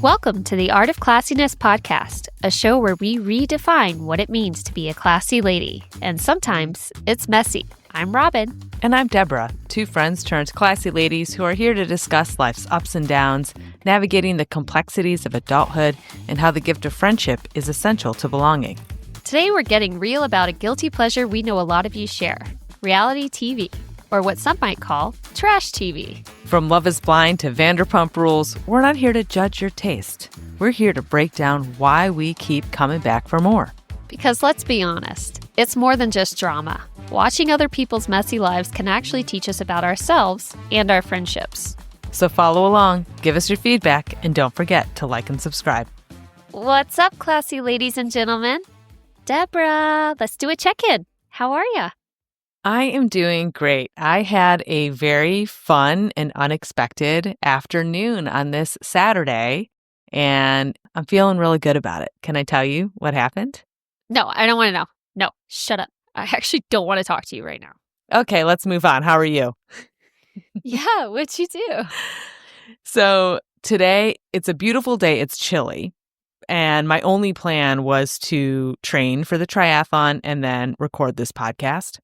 Welcome to the Art of Classiness podcast, a show where we redefine what it means to be a classy lady. And sometimes it's messy. I'm Robin. And I'm Deborah, two friends turned classy ladies who are here to discuss life's ups and downs, navigating the complexities of adulthood, and how the gift of friendship is essential to belonging. Today we're getting real about a guilty pleasure we know a lot of you share, reality TV, or what some might call trash TV. From Love is Blind to Vanderpump Rules, we're not here to judge your taste. We're here to break down why we keep coming back for more. Because let's be honest, it's more than just drama. Watching other people's messy lives can actually teach us about ourselves and our friendships. So follow along, give us your feedback, and don't forget to like and subscribe. What's up, classy ladies and gentlemen? Deborah, let's do a check-in. How are ya? I am doing great. I had a very fun and unexpected afternoon on this Saturday, and I'm feeling really good about it. Can I tell you what happened? No, I don't want to know. No, shut up. I actually don't want to talk to you right now. Okay, let's move on. How are you? Yeah, what'd you do? So today, it's a beautiful day. It's chilly. And my only plan was to train for the triathlon and then record this podcast.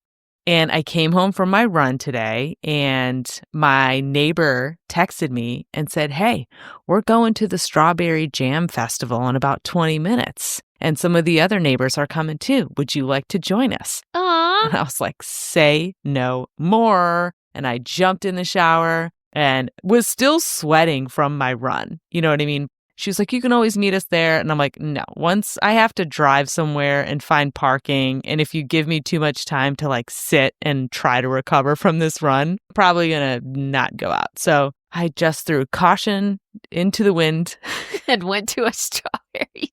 And I came home from my run today, and my neighbor texted me and said, "Hey, we're going to the Strawberry Jam Festival in about 20 minutes. And some of the other neighbors are coming too. Would you like to join us?" Aww. And I was like, say no more. And I jumped in the shower and was still sweating from my run. You know what I mean? She was like, "You can always meet us there." And I'm like, no, once I have to drive somewhere and find parking, and if you give me too much time to like sit and try to recover from this run, I'm probably going to not go out. So I just threw caution into the wind And went to a strawberry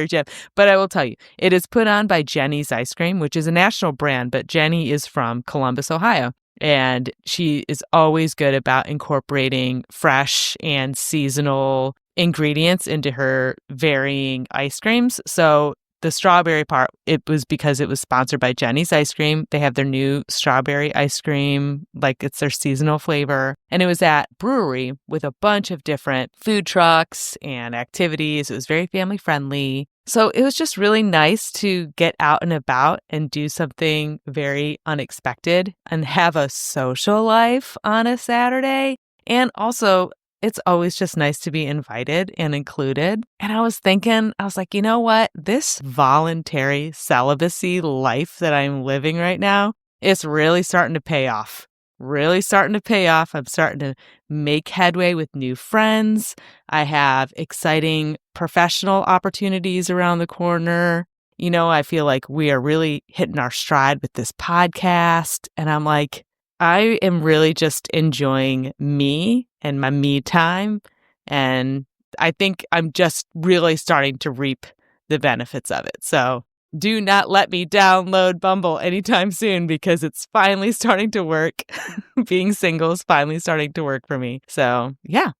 jam. But I will tell you, it is put on by Jenny's Ice Cream, which is a national brand, but Jenny is from Columbus, Ohio. And she is always good about incorporating fresh and seasonal ingredients into her varying ice creams. So the strawberry part, it was because it was sponsored by Jenny's Ice Cream. They have their new strawberry ice cream, like it's their seasonal flavor. And it was at brewery with a bunch of different food trucks and activities. It was very family friendly. So it was just really nice to get out and about and do something very unexpected and have a social life on a Saturday. And also, it's always just nice to be invited and included. And I was like, you know what? This voluntary celibacy life that I'm living right now is really starting to pay off. I'm starting to make headway with new friends. I have exciting professional opportunities around the corner. You know, I feel like we are really hitting our stride with this podcast. And I'm like, I am really just enjoying me and my me time. And I think I'm just really starting to reap the benefits of it. So do not let me download Bumble anytime soon, because it's finally starting to work. Being single is finally starting to work for me. So, yeah.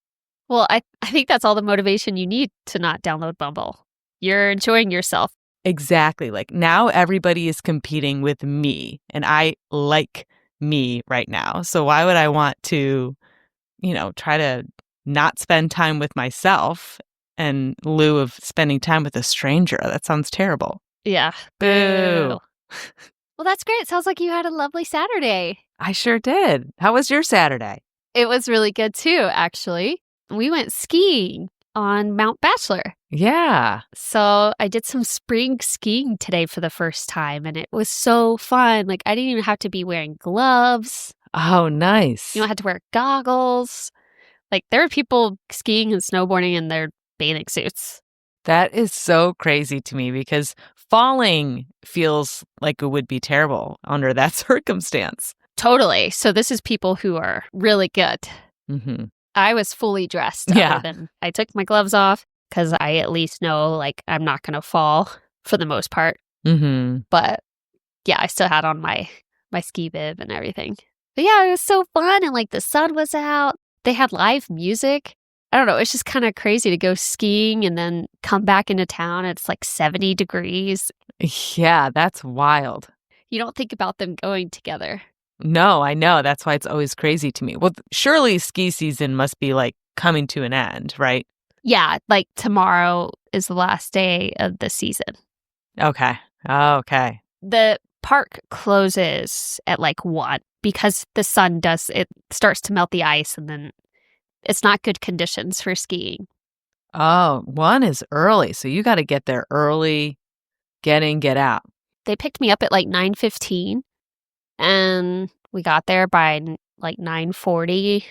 Well, I think that's all the motivation you need to not download Bumble. You're enjoying yourself. Exactly. Like now everybody is competing with me, and I like me right now. So why would I want to, try to not spend time with myself in lieu of spending time with a stranger? That sounds terrible. Yeah. Boo. Well, that's great. It sounds like you had a lovely Saturday. I sure did. How was your Saturday? It was really good too, actually. We went skiing on Mount Bachelor. Yeah. So I did some spring skiing today for the first time, and it was so fun. Like, I didn't even have to be wearing gloves. Oh, nice. You don't have to wear goggles. Like, there are people skiing and snowboarding in their bathing suits. That is so crazy to me, because falling feels like it would be terrible under that circumstance. Totally. So this is people who are really good. Mm-hmm. I was fully dressed. Yeah. I took my gloves off because I at least know, like, I'm not going to fall for the most part. Mm-hmm. But yeah, I still had on my ski bib and everything. But yeah, it was so fun. And like the sun was out. They had live music. I don't know. It's just kind of crazy to go skiing and then come back into town. It's like 70 degrees. Yeah, that's wild. You don't think about them going together. No, I know. That's why it's always crazy to me. Well, surely ski season must be like coming to an end, right? Yeah, like tomorrow is the last day of the season. Okay. Okay. The park closes at like 1 because the sun it starts to melt the ice, and then it's not good conditions for skiing. Oh, 1 is early, so you got to get there early, get in, get out. They picked me up at like 9:15, and we got there by like 9:40,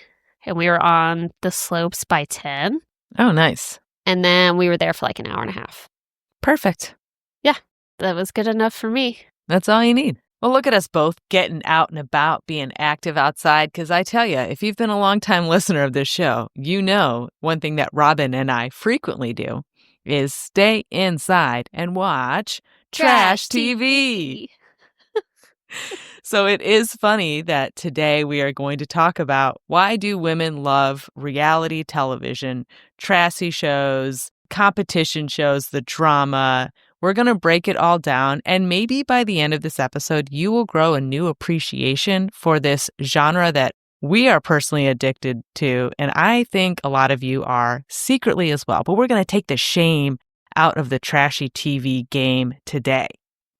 and we were on the slopes by 10. Oh, nice. And then we were there for like an hour and a half. Perfect. Yeah, that was good enough for me. That's all you need. Well, look at us both getting out and about, being active outside. Because I tell you, if you've been a longtime listener of this show, you know one thing that Robin and I frequently do is stay inside and watch trash TV. So it is funny that today we are going to talk about why do women love reality television, trashy shows, competition shows, the drama. We're going to break it all down, and maybe by the end of this episode, you will grow a new appreciation for this genre that we are personally addicted to, and I think a lot of you are secretly as well. But we're going to take the shame out of the trashy TV game today.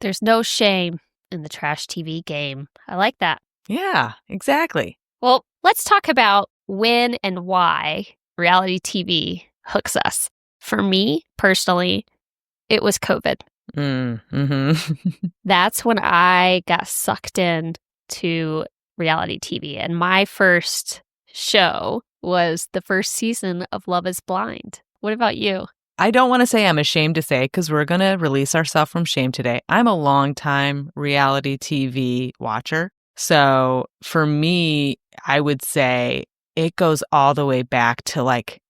There's no shame in the trash TV game. I like that. Yeah, exactly. Well, let's talk about when and why reality TV hooks us. For me, personally, it was COVID. Mm-hmm. That's when I got sucked in to reality TV. And my first show was the first season of Love is Blind. What about you? I don't want to say I'm ashamed to say, because we're going to release ourselves from shame today. I'm a longtime reality TV watcher. So for me, I would say it goes all the way back to like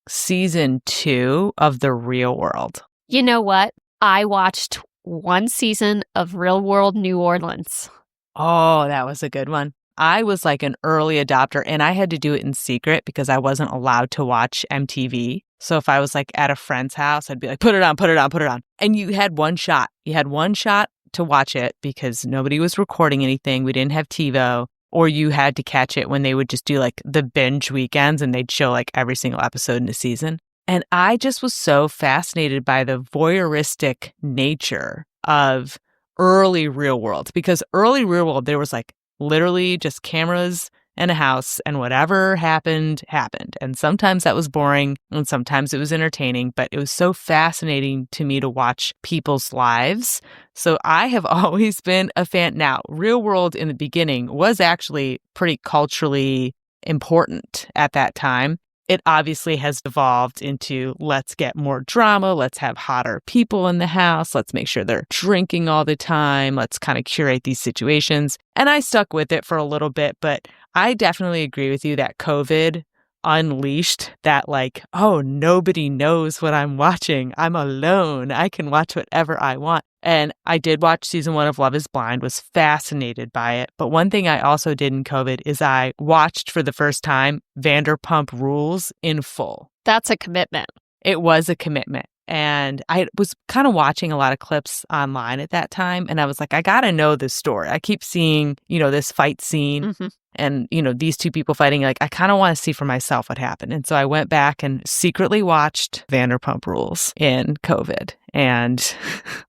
season 2 of The Real World. You know what? I watched 1 season of Real World New Orleans. Oh, that was a good one. I was like an early adopter, and I had to do it in secret because I wasn't allowed to watch MTV. So if I was like at a friend's house, I'd be like, put it on, put it on, put it on. And you had one shot. You had one shot to watch it because nobody was recording anything. We didn't have TiVo. Or you had to catch it when they would just do like the binge weekends and they'd show like every single episode in a season. And I just was so fascinated by the voyeuristic nature of early Real World, because early Real World, there was like literally just cameras and a house, and whatever happened, happened. And sometimes that was boring and sometimes it was entertaining, but it was so fascinating to me to watch people's lives. So I have always been a fan. Now, Real World in the beginning was actually pretty culturally important at that time. It obviously has evolved into let's get more drama, let's have hotter people in the house, let's make sure they're drinking all the time, let's kind of curate these situations. And I stuck with it for a little bit, but I definitely agree with you that COVID unleashed that like, oh, nobody knows what I'm watching. I'm alone. I can watch whatever I want. And I did watch season 1 of Love is Blind, was fascinated by it. But one thing I also did in COVID is I watched for the first time Vanderpump Rules in full. That's a commitment. It was a commitment. And I was kind of watching a lot of clips online at that time. And I was like, I got to know this story. I keep seeing, this fight scene and, these two people fighting. Like, I kind of want to see for myself what happened. And so I went back and secretly watched Vanderpump Rules in COVID. And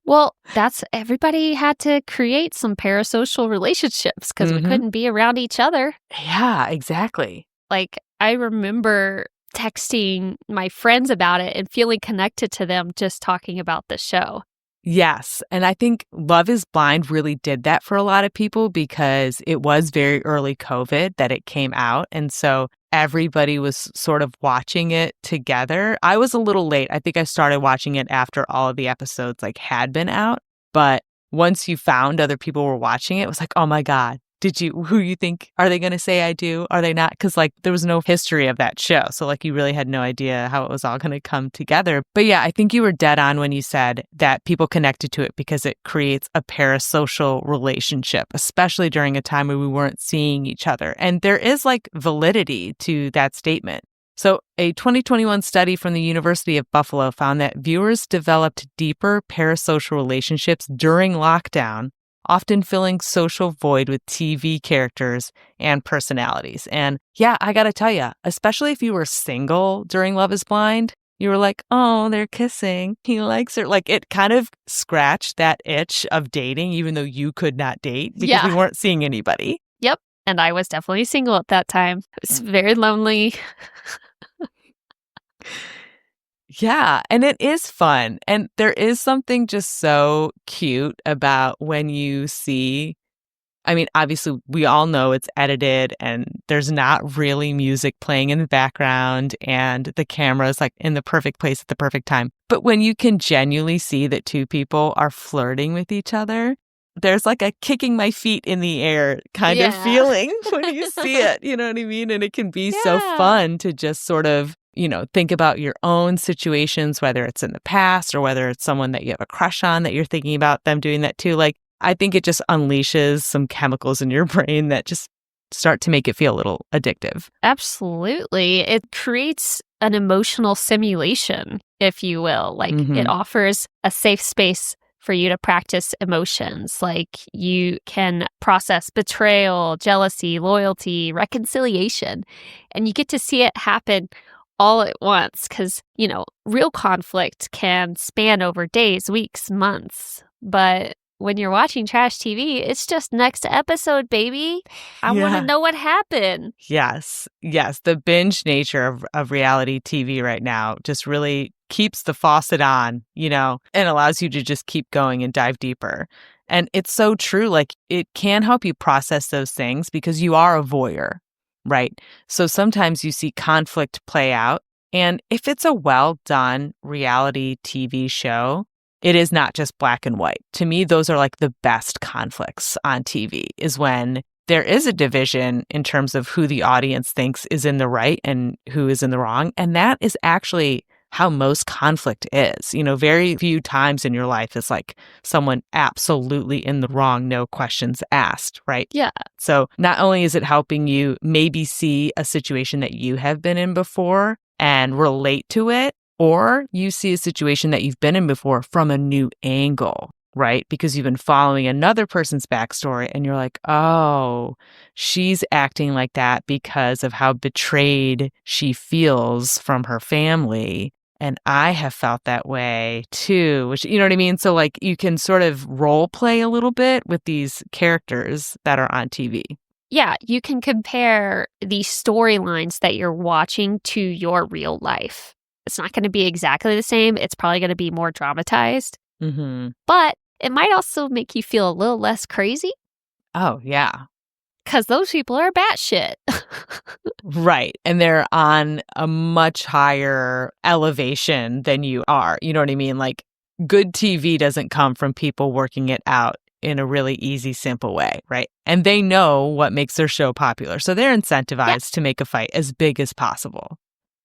well, everybody had to create some parasocial relationships because we couldn't be around each other. Yeah, exactly. Like, I remember texting my friends about it and feeling connected to them just talking about the show. Yes. And I think Love is Blind really did that for a lot of people because it was very early COVID that it came out. And so everybody was sort of watching it together. I was a little late. I think I started watching it after all of the episodes had been out. But once you found other people were watching it, it was like, oh my God. Who you think, are they going to say I do? Are they not? Because there was no history of that show. So you really had no idea how it was all going to come together. But yeah, I think you were dead on when you said that people connected to it because it creates a parasocial relationship, especially during a time where we weren't seeing each other. And there is validity to that statement. So a 2021 study from the University of Buffalo found that viewers developed deeper parasocial relationships during lockdown often filling social void with TV characters and personalities. And yeah, I gotta tell you, especially if you were single during Love is Blind, you were like, oh, they're kissing. He likes her. Like, it kind of scratched that itch of dating, even though you could not date because we weren't seeing anybody. Yep. And I was definitely single at that time. It was very lonely. Yeah, and it is fun. And there is something just so cute about when you see, I mean, obviously, we all know it's edited and there's not really music playing in the background and the camera's like in the perfect place at the perfect time. But when you can genuinely see that two people are flirting with each other, there's like a kicking my feet in the air kind of feeling when you see it. You know what I mean? And it can be so fun to just sort of, think about your own situations, whether it's in the past or whether it's someone that you have a crush on that you're thinking about them doing that too. Like, I think it just unleashes some chemicals in your brain that just start to make it feel a little addictive. Absolutely. It creates an emotional simulation, if you will. Like, it offers a safe space for you to practice emotions. Like, you can process betrayal, jealousy, loyalty, reconciliation, and you get to see it happen all at once because, real conflict can span over days, weeks, months. But when you're watching trash TV, it's just next episode, baby. I want to know what happened. Yes. The binge nature of reality TV right now just really keeps the faucet on, and allows you to just keep going and dive deeper. And it's so true. Like, it can help you process those things because you are a voyeur, right? So sometimes you see conflict play out. And if it's a well-done reality TV show, it is not just black and white. To me, those are like the best conflicts on TV, is when there is a division in terms of who the audience thinks is in the right and who is in the wrong. And that is actually how most conflict is. Very few times in your life is like someone absolutely in the wrong, no questions asked, right? Yeah. So not only is it helping you maybe see a situation that you have been in before and relate to it, or you see a situation that you've been in before from a new angle, right? Because you've been following another person's backstory and you're like, oh, she's acting like that because of how betrayed she feels from her family. And I have felt that way too, which, you know what I mean? So like, you can sort of role play a little bit with these characters that are on TV. Yeah, you can compare the storylines that you're watching to your real life. It's not going to be exactly the same. It's probably going to be more dramatized. But it might also make you feel a little less crazy. Oh, yeah. Because those people are batshit. Right. And they're on a much higher elevation than you are. You know what I mean? Like, good TV doesn't come from people working it out in a really easy, simple way, right? And they know what makes their show popular. So they're incentivized to make a fight as big as possible.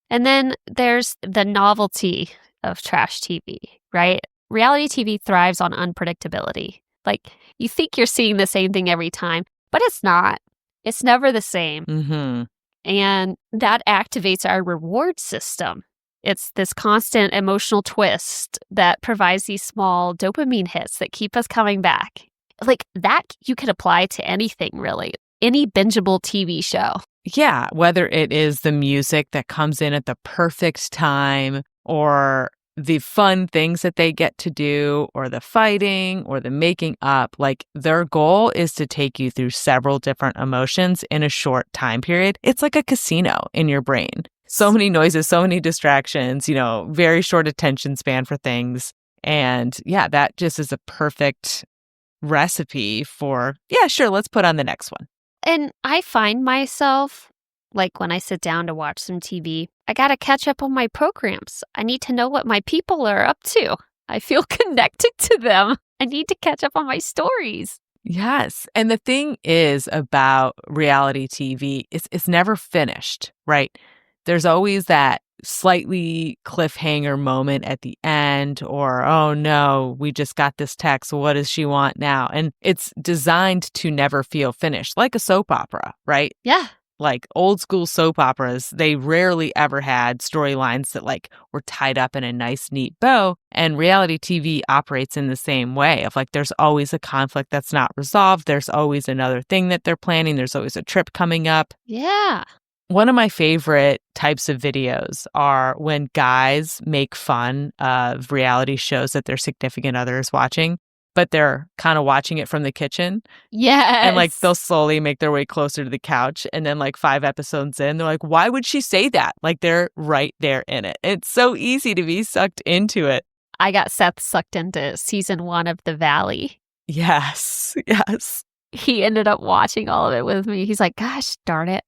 And then there's the novelty of trash TV, right? Reality TV thrives on unpredictability. Like, you think you're seeing the same thing every time, but it's not. It's never the same. And that activates our reward system. It's this constant emotional twist that provides these small dopamine hits that keep us coming back. Like, that you could apply to anything, really. Any bingeable TV show. Yeah, whether it is the music that comes in at the perfect time, or the fun things that they get to do, or the fighting, or the making up. Like, their goal is to take you through several different emotions in a short time period. It's like a casino in your brain. So many noises, so many distractions, very short attention span for things. And yeah, that just is a perfect recipe for, yeah, sure, let's put on the next one. And I find myself, like, when I sit down to watch some TV, I got to catch up on my programs. I need to know what my people are up to. I feel connected to them. I need to catch up on my stories. Yes. And the thing is about reality TV, it's never finished, right? There's always that slightly cliffhanger moment at the end, or, oh no, we just got this text. What does she want now? And it's designed to never feel finished, like a soap opera, right? Yeah. Like old school soap operas, they rarely ever had storylines that like were tied up in a nice, neat bow. And reality TV operates in the same way of like there's always a conflict that's not resolved. There's always another thing that they're planning. There's always a trip coming up. Yeah. One of my favorite types of videos are when guys make fun of reality shows that their significant other is watching, but they're kind of watching it from the kitchen. Yes. And like they'll slowly make their way closer to the couch. And then like 5 episodes in, they're like, why would she say that? Like they're right there in it. It's so easy to be sucked into it. I got Seth sucked into season 1 of The Valley. Yes. Yes. He ended up watching all of it with me. He's like, gosh darn it.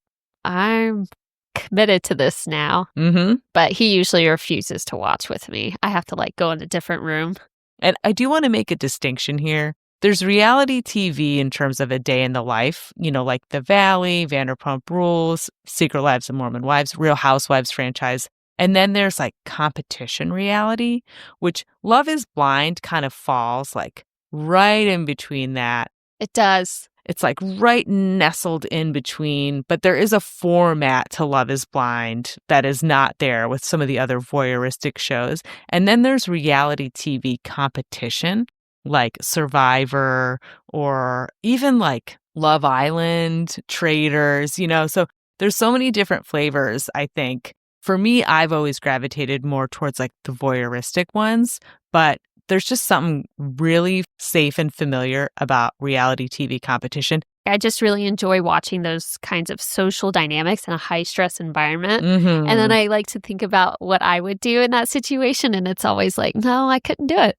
I'm committed to this now. Mm-hmm. But he usually refuses to watch with me. I have to like go in a different room. And I do want to make a distinction here. There's reality TV in terms of a day in the life, you know, like The Valley, Vanderpump Rules, Secret Lives of Mormon Wives, Real Housewives franchise. And then there's like competition reality, which Love is Blind kind of falls like right in between that. It does. It's like right nestled in between, but there is a format to Love is Blind that is not there with some of the other voyeuristic shows. And then there's reality TV competition like Survivor or even like Love Island, Traders, you know. So there's so many different flavors, I think. For me, I've always gravitated more towards like the voyeuristic ones, but there's just something really safe and familiar about reality TV competition. I just really enjoy watching those kinds of social dynamics in a high-stress environment. Mm-hmm. And then I like to think about what I would do in that situation. And it's always like, no, I couldn't do it.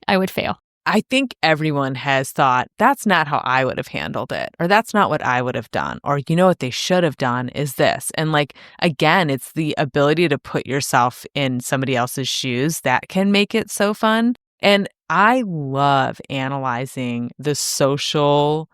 I would fail. I think everyone has thought, that's not how I would have handled it, or that's not what I would have done, or you know what they should have done is this. And like, again, it's the ability to put yourself in somebody else's shoes that can make it so fun. And I love analyzing the social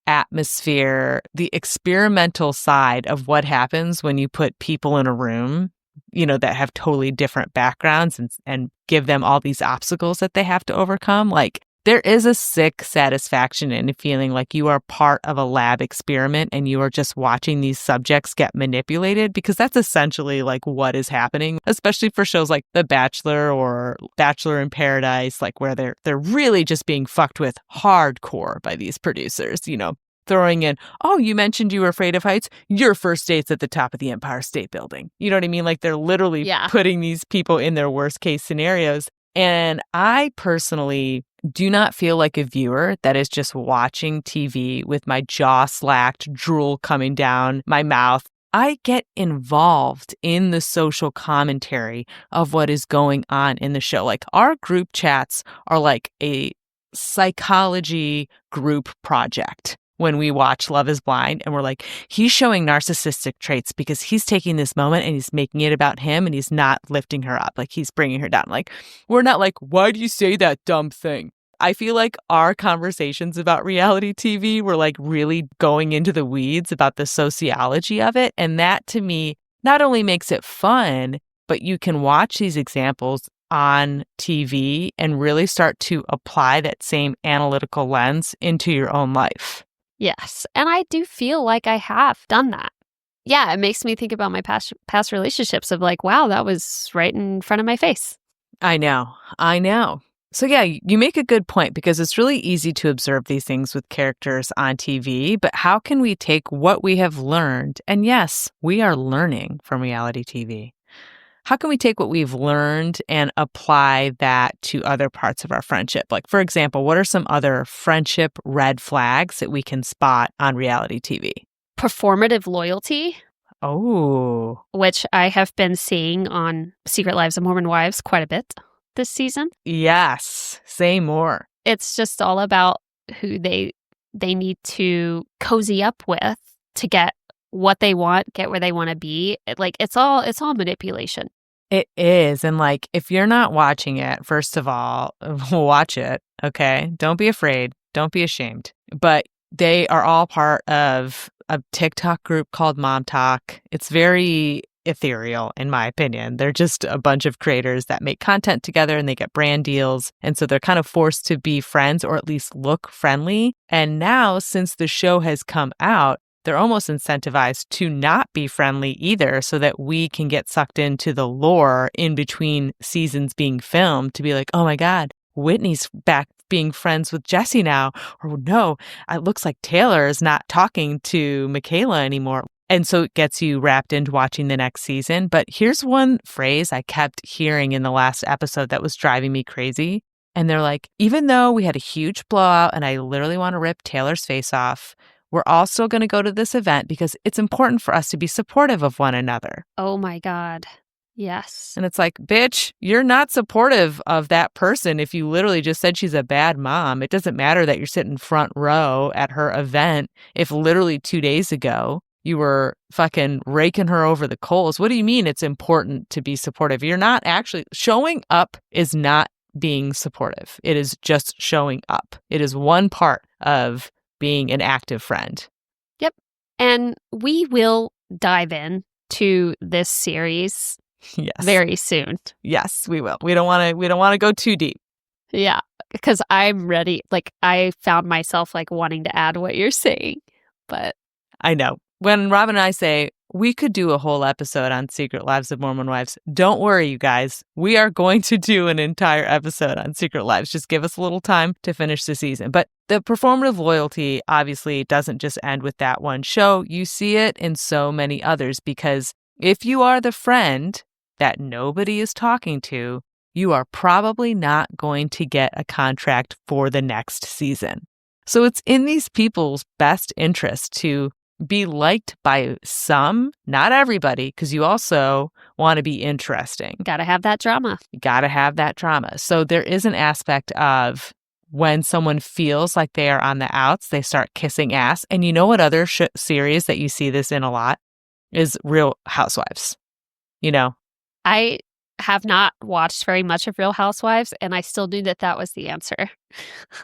atmosphere, the experimental side of what happens when you put people in a room, you know, that have totally different backgrounds and give them all these obstacles that they have to overcome. Like there is a sick satisfaction in feeling like you are part of a lab experiment and you are just watching these subjects get manipulated, because that's essentially like what is happening, especially for shows like The Bachelor or Bachelor in Paradise, like where they're really just being fucked with hardcore by these producers, you know, throwing in, oh, you mentioned you were afraid of heights. Your first date's at the top of the Empire State Building. You know what I mean? Like they're literally putting these people in their worst case scenarios. And I personally do not feel like a viewer that is just watching TV with my jaw slacked, drool coming down my mouth. I get involved in the social commentary of what is going on in the show. Like our group chats are like a psychology group project. When we watch Love is Blind and we're like, he's showing narcissistic traits because he's taking this moment and he's making it about him and he's not lifting her up. Like he's bringing her down. Like we're not like, why do you say that dumb thing? I feel like our conversations about reality TV were like really going into the weeds about the sociology of it. And that to me not only makes it fun, but you can watch these examples on TV and really start to apply that same analytical lens into your own life. Yes. And I do feel like I have done that. Yeah, it makes me think about my past relationships of like, wow, that was right in front of my face. I know. So yeah, you make a good point because it's really easy to observe these things with characters on TV, but how can we take what we have learned, and yes, we are learning from reality TV. How can we take what we've learned and apply that to other parts of our friendship? Like, for example, what are some other friendship red flags that we can spot on reality TV? Performative loyalty. Oh. Which I have been seeing on Secret Lives of Mormon Wives quite a bit this season. Yes. Say more. It's just all about who they need to cozy up with to get what they want, get where they want to be. Like it's all manipulation. It is. And like, if you're not watching it, first of all, watch it. Okay. Don't be afraid. Don't be ashamed. But they are all part of a TikTok group called Mom Talk. It's very ethereal, in my opinion. They're just a bunch of creators that make content together and they get brand deals. And so they're kind of forced to be friends or at least look friendly. And now, since the show has come out, they're almost incentivized to not be friendly either, so that we can get sucked into the lore in between seasons being filmed to be like, oh my God, Whitney's back being friends with Jesse now. Or no, it looks like Taylor is not talking to Michaela anymore. And so it gets you wrapped into watching the next season. But here's one phrase I kept hearing in the last episode that was driving me crazy. And they're like, even though we had a huge blowout and I literally want to rip Taylor's face off, we're all still going to go to this event because it's important for us to be supportive of one another. Oh my God. Yes. And it's like, bitch, you're not supportive of that person if you literally just said she's a bad mom. It doesn't matter that you're sitting front row at her event if literally 2 days ago you were fucking raking her over the coals. What do you mean it's important to be supportive? You're not actually showing up is not being supportive. It is just showing up. It is one part of being an active friend. Yep. And we will dive in to this series very soon. Yes, we will. We don't want to go too deep. Yeah, because I'm ready. Like, I found myself like wanting to add what you're saying, but I know. When Robin and I say we could do a whole episode on Secret Lives of Mormon Wives, don't worry, you guys. We are going to do an entire episode on Secret Lives. Just give us a little time to finish the season. But the performative loyalty obviously doesn't just end with that one show. You see it in so many others, because if you are the friend that nobody is talking to, you are probably not going to get a contract for the next season. So it's in these people's best interest to be liked by some, not everybody, because you also want to be interesting. Gotta have that drama. You gotta have that drama. So there is an aspect of when someone feels like they are on the outs, they start kissing ass. And you know what other series that you see this in a lot is Real Housewives. You know? I have not watched very much of Real Housewives, and I still knew that that was the answer.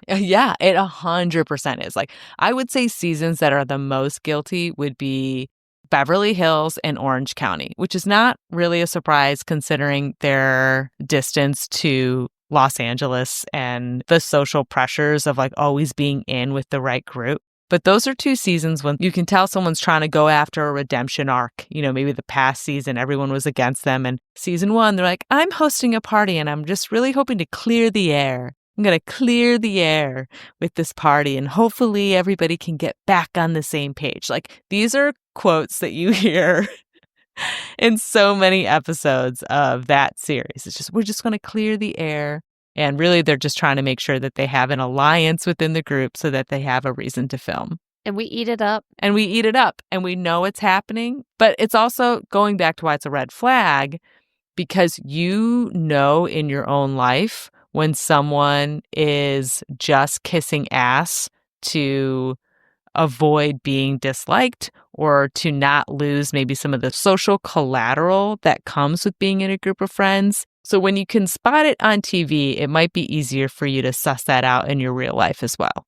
Yeah, it 100% is. Like, I would say seasons that are the most guilty would be Beverly Hills and Orange County, which is not really a surprise considering their distance to Los Angeles and the social pressures of like always being in with the right group. But those are two seasons when you can tell someone's trying to go after a redemption arc. You know, maybe the past season, everyone was against them. And season one, they're like, I'm hosting a party and I'm just really hoping to clear the air. I'm going to clear the air with this party and hopefully everybody can get back on the same page. Like, these are quotes that you hear in so many episodes of that series. It's just, we're just going to clear the air. And really, they're just trying to make sure that they have an alliance within the group so that they have a reason to film. And we eat it up. And we eat it up. And we know it's happening. But it's also going back to why it's a red flag, because you know in your own life when someone is just kissing ass to avoid being disliked or to not lose maybe some of the social collateral that comes with being in a group of friends. So when you can spot it on TV, it might be easier for you to suss that out in your real life as well.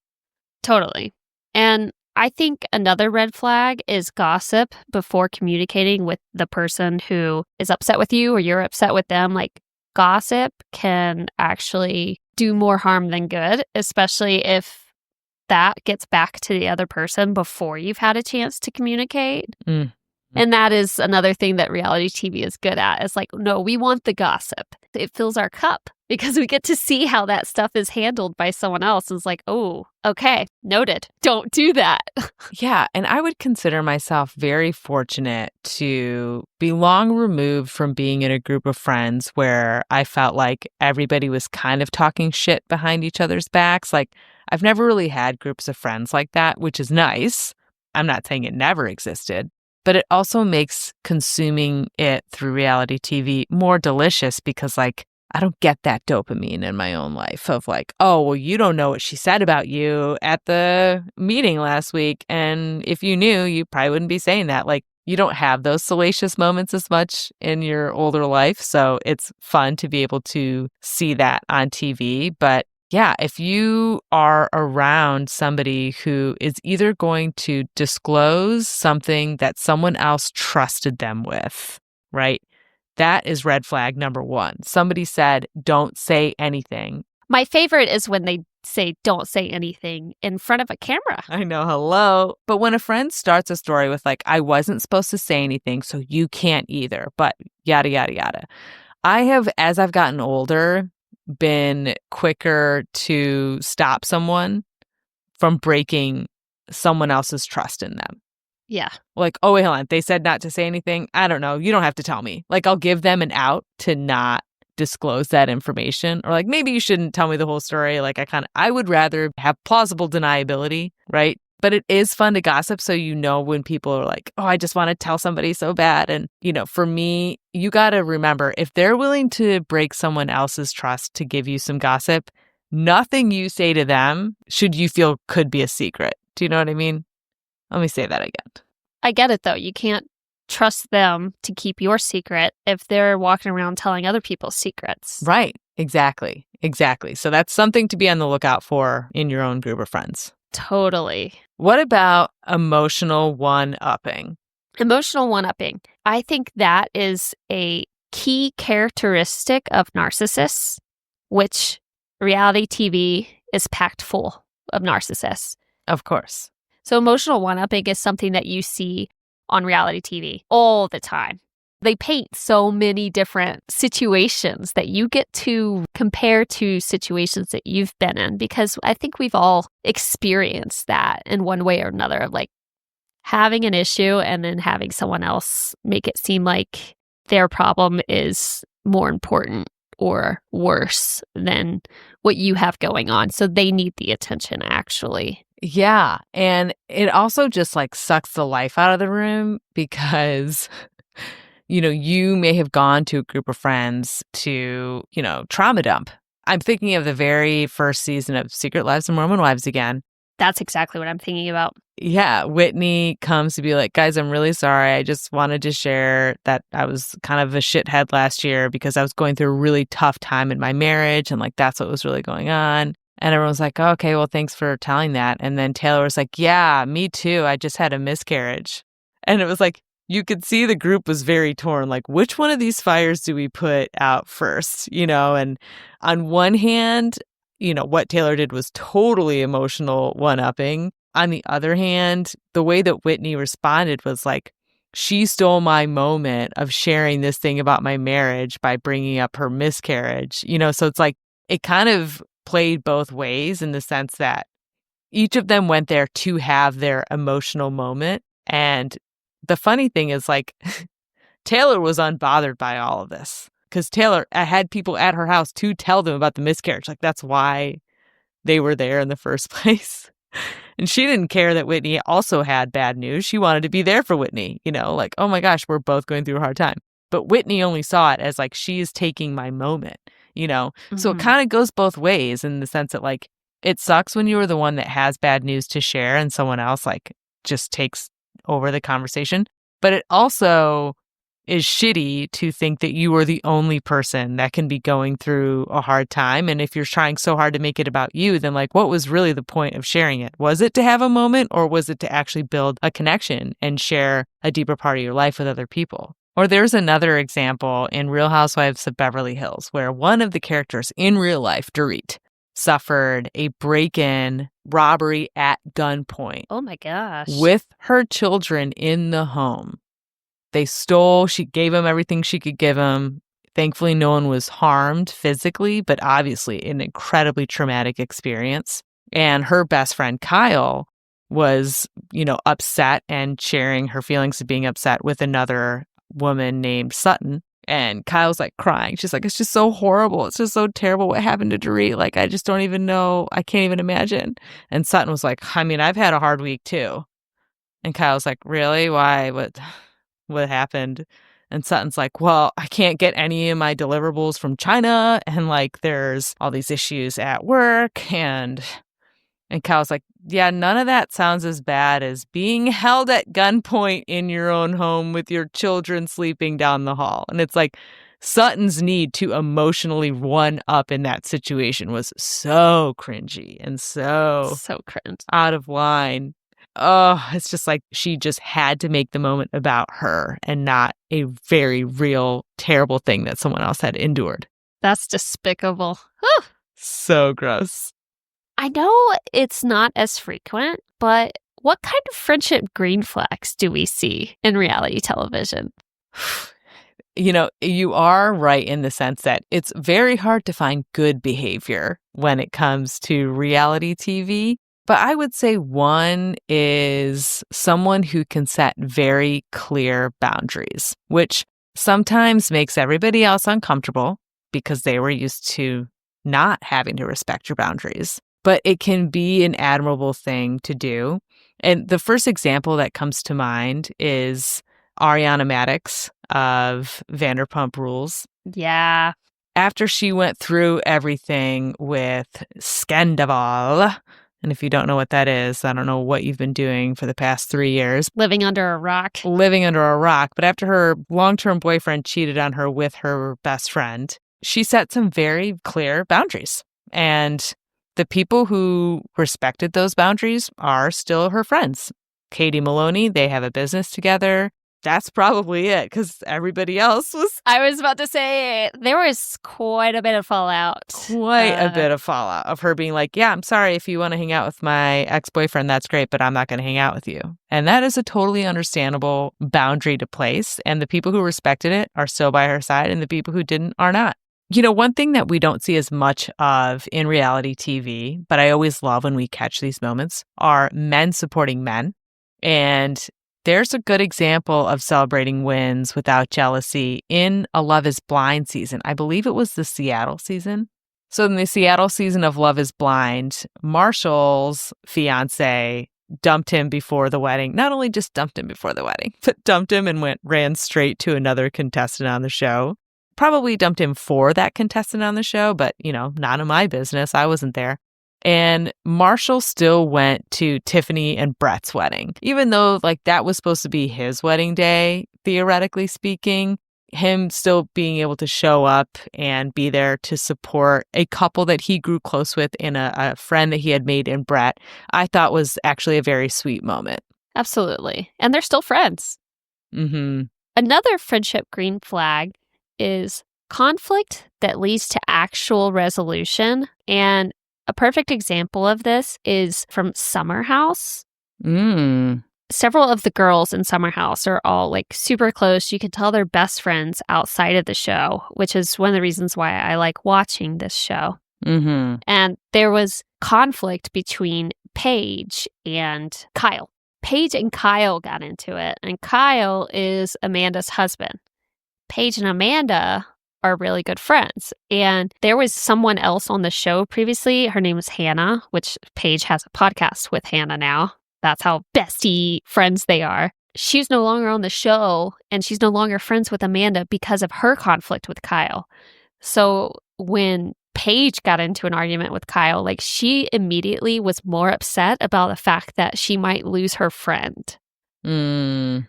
Totally. And I think another red flag is gossip before communicating with the person who is upset with you or you're upset with them. Like, gossip can actually do more harm than good, especially if that gets back to the other person before you've had a chance to communicate. And that is another thing that reality TV is good at. It's like, no, we want the gossip. It fills our cup because we get to see how that stuff is handled by someone else. It's like, oh, okay, noted. Don't do that. Yeah. And I would consider myself very fortunate to be long removed from being in a group of friends where I felt like everybody was kind of talking shit behind each other's backs. Like, I've never really had groups of friends like that, which is nice. I'm not saying it never existed. But it also makes consuming it through reality TV more delicious because, like, I don't get that dopamine in my own life of like, oh, well, you don't know what she said about you at the meeting last week. And if you knew, you probably wouldn't be saying that. Like, you don't have those salacious moments as much in your older life. So it's fun to be able to see that on TV. But yeah, if you are around somebody who is either going to disclose something that someone else trusted them with, right? That is red flag number one. Somebody said, don't say anything. My favorite is when they say, don't say anything in front of a camera. I know, hello. But when a friend starts a story with like, I wasn't supposed to say anything, so you can't either, but yada, yada, yada. I have, as I've gotten older, been quicker to stop someone from breaking someone else's trust in them. Yeah. Like, oh, wait, hold on. They said not to say anything. I don't know. You don't have to tell me. Like, I'll give them an out to not disclose that information. Or like, maybe you shouldn't tell me the whole story. Like, I would rather have plausible deniability, right? But it is fun to gossip. So, you know, when people are like, oh, I just want to tell somebody so bad. And, you know, for me, you got to remember, if they're willing to break someone else's trust to give you some gossip, nothing you say to them should you feel could be a secret. Do you know what I mean? Let me say that again. I get it, though. You can't trust them to keep your secret if they're walking around telling other people's secrets. Right. Exactly. So that's something to be on the lookout for in your own group of friends. Totally. What about emotional one-upping? Emotional one-upping. I think that is a key characteristic of narcissists, which reality TV is packed full of narcissists. Of course. So emotional one-upping is something that you see on reality TV all the time. They paint so many different situations that you get to compare to situations that you've been in, because I think we've all experienced that in one way or another, of like having an issue and then having someone else make it seem like their problem is more important or worse than what you have going on. So they need the attention, actually. Yeah. And it also just like sucks the life out of the room because, you know, you may have gone to a group of friends to, you know, trauma dump. I'm thinking of the very first season of Secret Lives of Mormon Wives again. That's exactly what I'm thinking about. Yeah. Whitney comes to be like, guys, I'm really sorry. I just wanted to share that I was kind of a shithead last year because I was going through a really tough time in my marriage. And like, that's what was really going on. And everyone's like, oh, okay, well, thanks for telling that. And then Taylor was like, yeah, me too. I just had a miscarriage. And it was like, you could see the group was very torn. Like, which one of these fires do we put out first? You know, and on one hand, you know, what Taylor did was totally emotional one-upping. On the other hand, the way that Whitney responded was like, she stole my moment of sharing this thing about my marriage by bringing up her miscarriage. You know, so it's like, it kind of played both ways in the sense that each of them went there to have their emotional moment. And the funny thing is, like, Taylor was unbothered by all of this because Taylor had people at her house to tell them about the miscarriage. Like, that's why they were there in the first place. And she didn't care that Whitney also had bad news. She wanted to be there for Whitney, you know, like, oh my gosh, we're both going through a hard time. But Whitney only saw it as like, she is taking my moment, you know? Mm-hmm. So it kind of goes both ways in the sense that like, it sucks when you are the one that has bad news to share and someone else like just takes over the conversation. But it also is shitty to think that you are the only person that can be going through a hard time. And if you're trying so hard to make it about you, then like, what was really the point of sharing it? Was it to have a moment, or was it to actually build a connection and share a deeper part of your life with other people? Or there's another example in Real Housewives of Beverly Hills where one of the characters in real life, Dorit, suffered a break-in robbery at gunpoint. Oh my gosh. With her children in the home. They stole, she gave him everything she could give him. Thankfully, no one was harmed physically, but obviously an incredibly traumatic experience. And her best friend, Kyle, was, you know, upset and sharing her feelings of being upset with another woman named Sutton. And Kyle's like crying. She's like, it's just so horrible. It's just so terrible what happened to Dorit. Like, I just don't even know. I can't even imagine. And Sutton was like, I mean, I've had a hard week too. And Kyle's like, really? Why? What happened? And Sutton's like, well, I can't get any of my deliverables from China. And like, there's all these issues at work. And Kyle's like, yeah, none of that sounds as bad as being held at gunpoint in your own home with your children sleeping down the hall. And it's like, Sutton's need to emotionally one up in that situation was so cringy and so cringe, out of line. Oh, it's just like she just had to make the moment about her and not a very real, terrible thing that someone else had endured. That's despicable. Oh, So gross. I know it's not as frequent, but what kind of friendship green flags do we see in reality television? You know, you are right in the sense that it's very hard to find good behavior when it comes to reality TV. But I would say one is someone who can set very clear boundaries, which sometimes makes everybody else uncomfortable because they were used to not having to respect your boundaries. But it can be an admirable thing to do. And the first example that comes to mind is Ariana Madix of Vanderpump Rules. Yeah. After she went through everything with Scandival, and if you don't know what that is, I don't know what you've been doing for the past 3 years. Living under a rock. But after her long-term boyfriend cheated on her with her best friend, she set some very clear boundaries. And the people who respected those boundaries are still her friends. Katie Maloney, they have a business together. That's probably it, because everybody else was... I was about to say, there was quite a bit of fallout. Quite a bit of fallout of her being like, yeah, I'm sorry, if you want to hang out with my ex-boyfriend, that's great, but I'm not going to hang out with you. And that is a totally understandable boundary to place. And the people who respected it are still by her side, and the people who didn't are not. You know, one thing that we don't see as much of in reality TV, but I always love when we catch these moments, are men supporting men. And there's a good example of celebrating wins without jealousy in a Love is Blind season. I believe it was the Seattle season. So in the Seattle season of Love is Blind, Marshall's fiance dumped him before the wedding. Not only just dumped him before the wedding, but dumped him and ran straight to another contestant on the show. Probably dumped him for that contestant on the show, but, you know, none of my business. I wasn't there. And Marshall still went to Tiffany and Brett's wedding, even though like that was supposed to be his wedding day, theoretically speaking. Him still being able to show up and be there to support a couple that he grew close with and a friend that he had made in Brett, I thought was actually a very sweet moment. Absolutely. And they're still friends. Mm-hmm. Another friendship green flag is conflict that leads to actual resolution. And a perfect example of this is from Summer House. Several of the girls in Summer House are all like super close. You can tell they're best friends outside of the show, which is one of the reasons why I like watching this show. Mm-hmm. And there was conflict between Paige and Kyle. Paige and Kyle got into it, and Kyle is Amanda's husband. Paige and Amanda are really good friends. And there was someone else on the show previously. Her name was Hannah, which Paige has a podcast with Hannah now. That's how bestie friends they are. She's no longer on the show, and she's no longer friends with Amanda because of her conflict with Kyle. So when Paige got into an argument with Kyle, like she immediately was more upset about the fact that she might lose her friend. And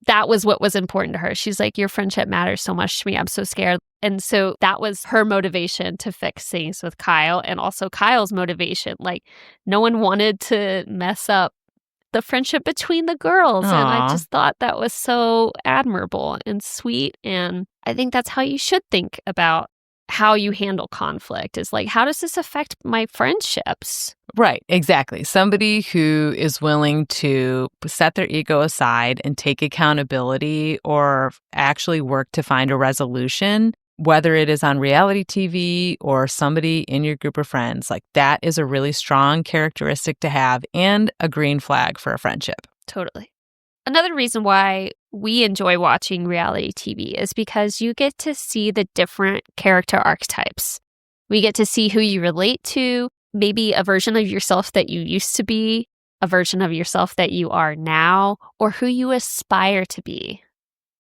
that was what was important to her. She's like, your friendship matters so much to me. I'm so scared. And so that was her motivation to fix things with Kyle, and also Kyle's motivation. Like, no one wanted to mess up the friendship between the girls. Aww. And I just thought that was so admirable and sweet. And I think that's how you should think about how you handle conflict, is like, how does this affect my friendships? Right, exactly. Somebody who is willing to set their ego aside and take accountability or actually work to find a resolution, whether it is on reality TV or somebody in your group of friends, like that is a really strong characteristic to have and a green flag for a friendship. Totally. Another reason why we enjoy watching reality TV is because you get to see the different character archetypes. We get to see who you relate to, maybe a version of yourself that you used to be, a version of yourself that you are now, or who you aspire to be.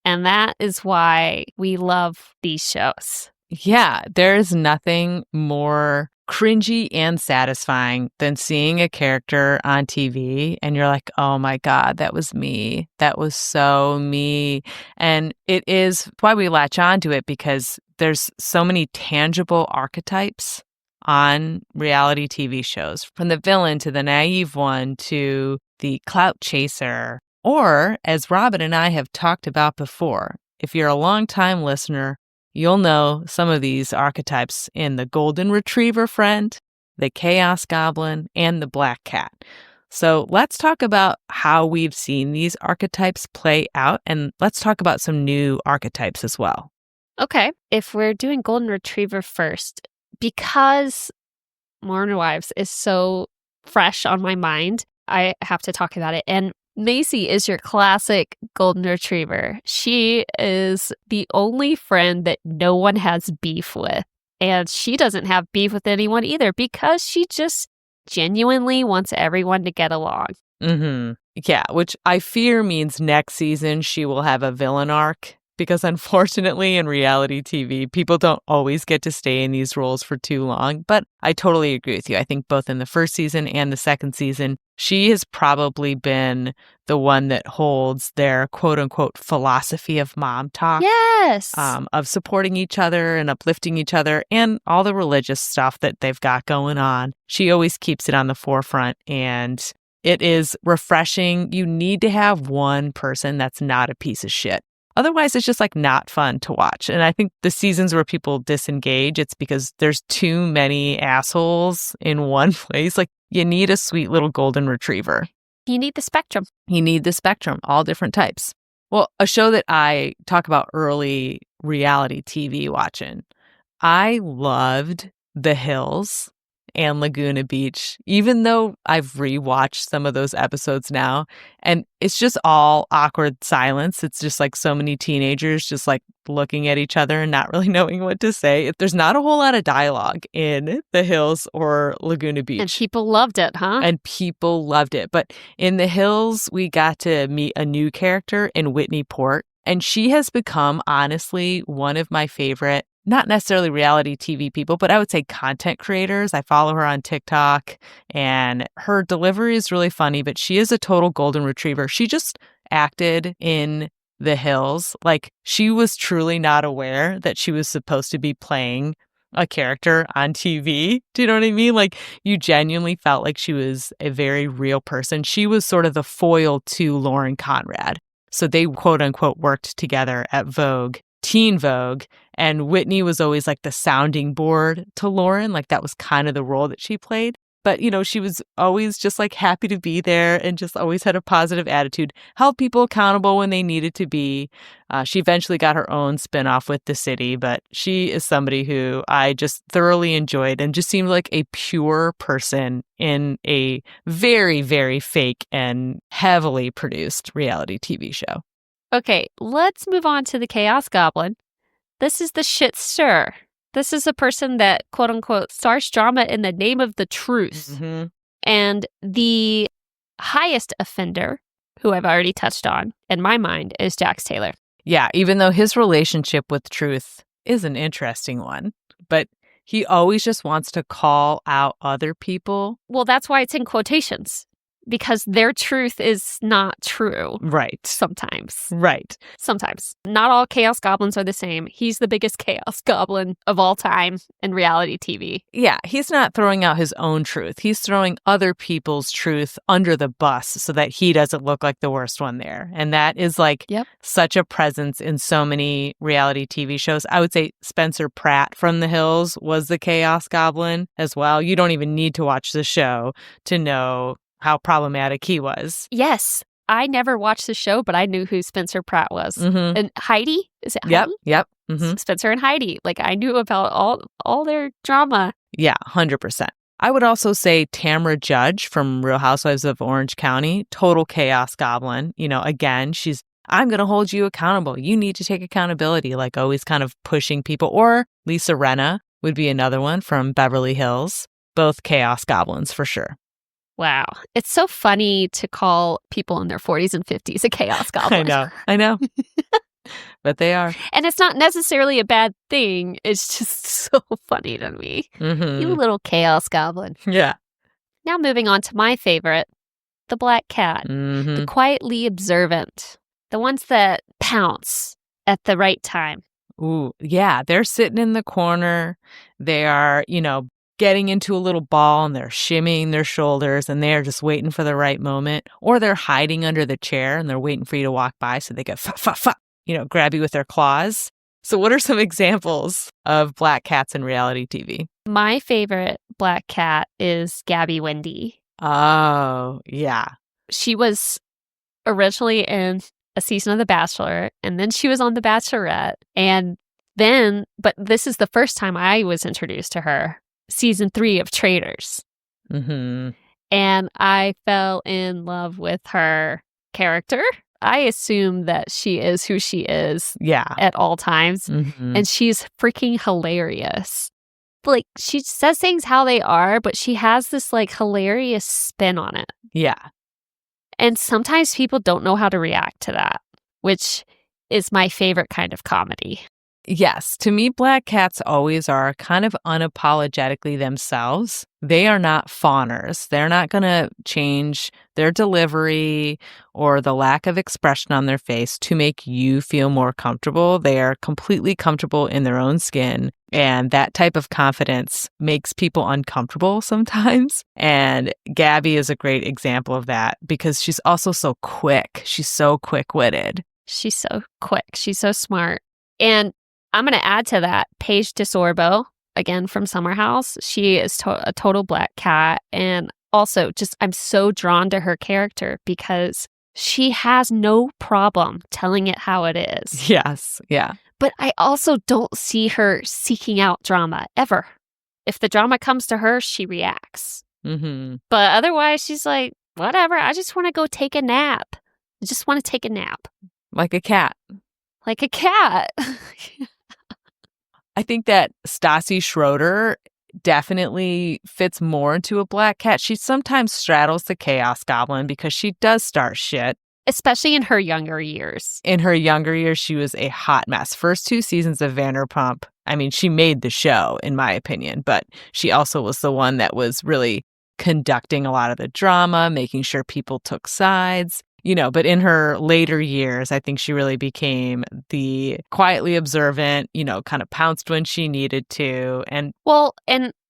And that is why we love these shows. Yeah, there's nothing more cringy and satisfying than seeing a character on TV and you're like, oh my God, that was me. That was so me. And it is why we latch onto it, because there's so many tangible archetypes on reality TV shows, from the villain to the naive one to the clout chaser. Or, as Robin and I have talked about before, if you're a longtime listener, You'll know some of these archetypes in the golden retriever friend, the chaos goblin, and the black cat. So let's talk about how we've seen these archetypes play out, and let's talk about some new archetypes as well. Okay, if we're doing golden retriever first, because Modern Wives is so fresh on my mind, I have to talk about it. And Macy is your classic golden retriever. She is the only friend that no one has beef with. And she doesn't have beef with anyone either because she just genuinely wants everyone to get along. Mm-hmm. Yeah, which I fear means next season she will have a villain arc. Because unfortunately, in reality TV, people don't always get to stay in these roles for too long. But I totally agree with you. I think both in the first season and the second season, she has probably been the one that holds their quote unquote philosophy of mom talk. Yes. Of supporting each other and uplifting each other and all the religious stuff that they've got going on. She always keeps it on the forefront, and it is refreshing. You need to have one person that's not a piece of shit. Otherwise, it's just like not fun to watch. And I think the seasons where people disengage, it's because there's too many assholes in one place. Like, you need a sweet little golden retriever. You need the spectrum. You need the spectrum, all different types. Well, a show that I talk about early reality TV watching, I loved The Hills and Laguna Beach, even though I've rewatched some of those episodes now, and it's just all awkward silence. It's just like so many teenagers just like looking at each other and not really knowing what to say. There's not a whole lot of dialogue in The Hills or Laguna Beach. And people loved it, huh? And people loved it. But in The Hills, we got to meet a new character in Whitney Port, and she has become, honestly, one of my favorite, not necessarily reality TV people, but I would say content creators. I follow her on TikTok, and her delivery is really funny, but she is a total golden retriever. She just acted in The Hills like she was truly not aware that she was supposed to be playing a character on TV. Do you know what I mean? Like, you genuinely felt like she was a very real person. She was sort of the foil to Lauren Conrad. So they quote unquote worked together at Vogue, Teen Vogue, and Whitney was always like the sounding board to Lauren. Like, that was kind of the role that she played. But, you know, she was always just like happy to be there and just always had a positive attitude, held people accountable when they needed to be. She eventually got her own spinoff with The City, but she is somebody who I just thoroughly enjoyed and just seemed like a pure person in a very, very fake and heavily produced reality TV show. Okay, let's move on to the Chaos Goblin. This is the shit stir. This is a person that, quote unquote, starts drama in the name of the truth. Mm-hmm. And the highest offender, who I've already touched on, in my mind, is Jax Taylor. Yeah, even though his relationship with Truth is an interesting one, but he always just wants to call out other people. Well, that's why it's in quotations. Because their truth is not true. Right. Sometimes. Right. Sometimes. Not all Chaos Goblins are the same. He's the biggest Chaos Goblin of all time in reality TV. Yeah, he's not throwing out his own truth. He's throwing other people's truth under the bus so that he doesn't look like the worst one there. And that is like such a presence in so many reality TV shows. I would say Spencer Pratt from The Hills was the Chaos Goblin as well. You don't even need to watch the show to know how problematic he was. Yes. I never watched the show, but I knew who Spencer Pratt was. Mm-hmm. And Heidi? Is it Heidi? Yep. Mm-hmm. Spencer and Heidi. Like, I knew about all their drama. Yeah, 100%. I would also say Tamra Judge from Real Housewives of Orange County, total Chaos Goblin. You know, again, she's, I'm going to hold you accountable. You need to take accountability, like always kind of pushing people. Or Lisa Rinna would be another one from Beverly Hills. Both Chaos Goblins for sure. Wow. It's so funny to call people in their 40s and 50s a Chaos Goblin. I know. But they are. And it's not necessarily a bad thing. It's just so funny to me. Mm-hmm. You little Chaos Goblin. Yeah. Now moving on to my favorite, the Black Cat. Mm-hmm. The quietly observant. The ones that pounce at the right time. Ooh, yeah. They're sitting in the corner. They are, you know, getting into a little ball and they're shimmying their shoulders and they're just waiting for the right moment. Or they're hiding under the chair and they're waiting for you to walk by so they go, fa, fa, fa, you know, grab you with their claws. So what are some examples of black cats in reality TV? My favorite black cat is Gabby Wendy. Oh, yeah. She was originally in a season of The Bachelor, and then she was on The Bachelorette. But this is the first time I was introduced to her, season 3 of Traitors. Mm-hmm. And I fell in love with her character. I assume that she is who she is at all times. Mm-hmm. And she's freaking hilarious. Like, she says things how they are, but she has this, like, hilarious spin on it. Yeah. And sometimes people don't know how to react to that, which is my favorite kind of comedy. Yes. To me, black cats always are kind of unapologetically themselves. They are not fawners. They're not going to change their delivery or the lack of expression on their face to make you feel more comfortable. They are completely comfortable in their own skin. And that type of confidence makes people uncomfortable sometimes. And Gabby is a great example of that because she's also so quick. She's so quick-witted. She's so quick. She's so smart. And I'm going to add to that Paige DeSorbo, again from Summer House. She is a total black cat. And also I'm so drawn to her character because she has no problem telling it how it is. Yes. Yeah. But I also don't see her seeking out drama ever. If the drama comes to her, she reacts. Mm-hmm. But otherwise, she's like, whatever. I just want to go take a nap. I just want to take a nap. Like a cat. Like a cat. I think that Stassi Schroeder definitely fits more into a black cat. She sometimes straddles the chaos goblin because she does start shit. Especially in her younger years. In her younger years, she was a hot mess. First 2 seasons of Vanderpump, I mean, she made the show, in my opinion, but she also was the one that was really conducting a lot of the drama, making sure people took sides. But in her later years, I think she really became the quietly observant, kind of pounced when she needed to. And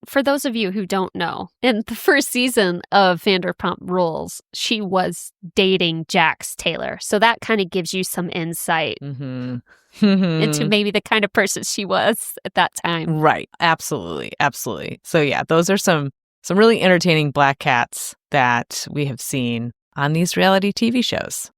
for those of you who don't know, in the first season of Vanderpump Rules, she was dating Jax Taylor. So that kind of gives you some insight into maybe the kind of person she was at that time. Right. Absolutely. Absolutely. So yeah, those are some really entertaining black cats that we have seen on these reality TV shows.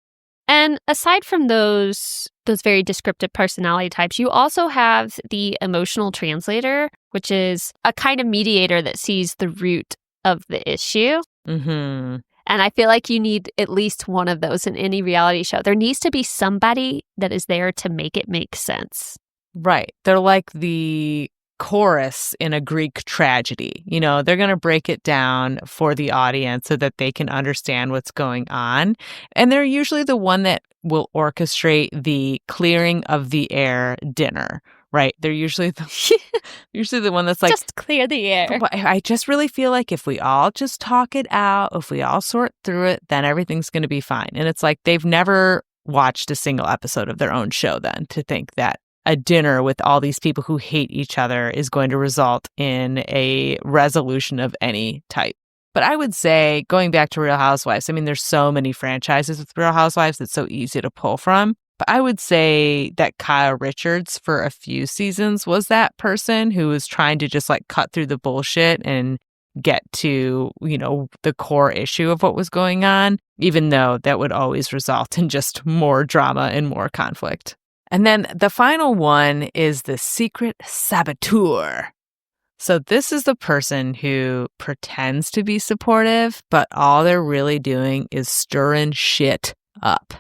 And aside from those very descriptive personality types, you also have the emotional translator, which is a kind of mediator that sees the root of the issue. Mm-hmm. And I feel like you need at least one of those in any reality show. There needs to be somebody that is there to make it make sense. Right. They're like the chorus in a Greek tragedy. They're going to break it down for the audience so that they can understand what's going on. And they're usually the one that will orchestrate the clearing of the air dinner, right? They're usually the one that's like, just clear the air. I just really feel like if we all just talk it out, if we all sort through it, then everything's going to be fine. And it's like they've never watched a single episode of their own show then to think that a dinner with all these people who hate each other is going to result in a resolution of any type. But I would say, going back to Real Housewives, I mean, there's so many franchises with Real Housewives, it's so easy to pull from. But I would say that Kyle Richards, for a few seasons, was that person who was trying to just like cut through the bullshit and get to, the core issue of what was going on, even though that would always result in just more drama and more conflict. And then the final one is the secret saboteur. So this is the person who pretends to be supportive, but all they're really doing is stirring shit up.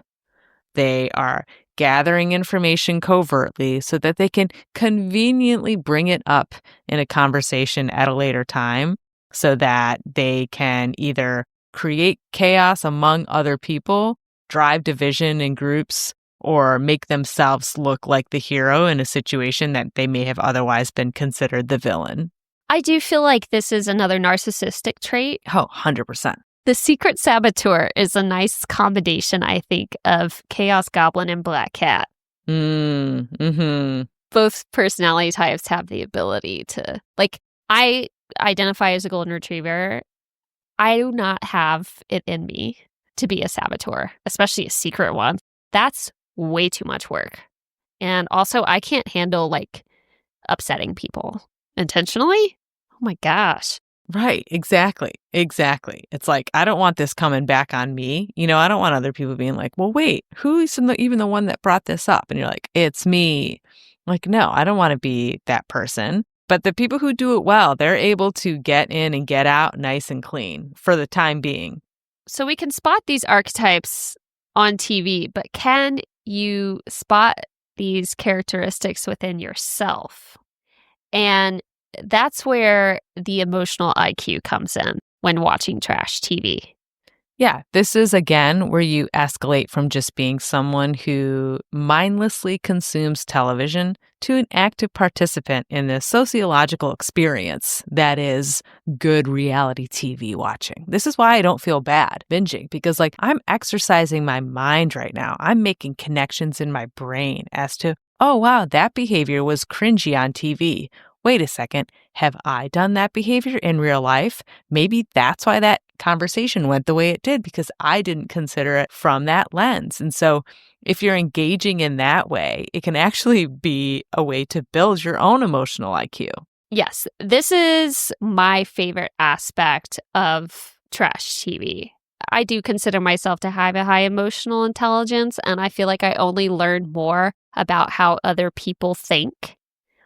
They are gathering information covertly so that they can conveniently bring it up in a conversation at a later time so that they can either create chaos among other people, drive division in groups, or make themselves look like the hero in a situation that they may have otherwise been considered the villain. I do feel like this is another narcissistic trait. Oh, 100%. The secret saboteur is a nice combination, I think, of Chaos Goblin and Black Cat. Mm-hmm. Both personality types have the ability to, I identify as a golden retriever. I do not have it in me to be a saboteur, especially a secret one. That's way too much work. And also, I can't handle like upsetting people intentionally. Oh my gosh. Right. Exactly. It's like, I don't want this coming back on me. I don't want other people being like, well, wait, who is even the one that brought this up? And you're like, it's me. Like, no, I don't want to be that person. But the people who do it well, they're able to get in and get out nice and clean for the time being. So we can spot these archetypes on TV, but can you spot these characteristics within yourself? And that's where the emotional IQ comes in when watching trash TV. Yeah, this is again where you escalate from just being someone who mindlessly consumes television to an active participant in the sociological experience that is good reality TV watching. This is why I don't feel bad binging, because like I'm exercising my mind right now. I'm making connections in my brain as to, oh wow, that behavior was cringy on TV. Wait a second, have I done that behavior in real life? Maybe that's why that conversation went the way it did, because I didn't consider it from that lens. And so if you're engaging in that way, it can actually be a way to build your own emotional IQ. Yes, this is my favorite aspect of trash TV. I do consider myself to have a high emotional intelligence, and I feel like I only learn more about how other people think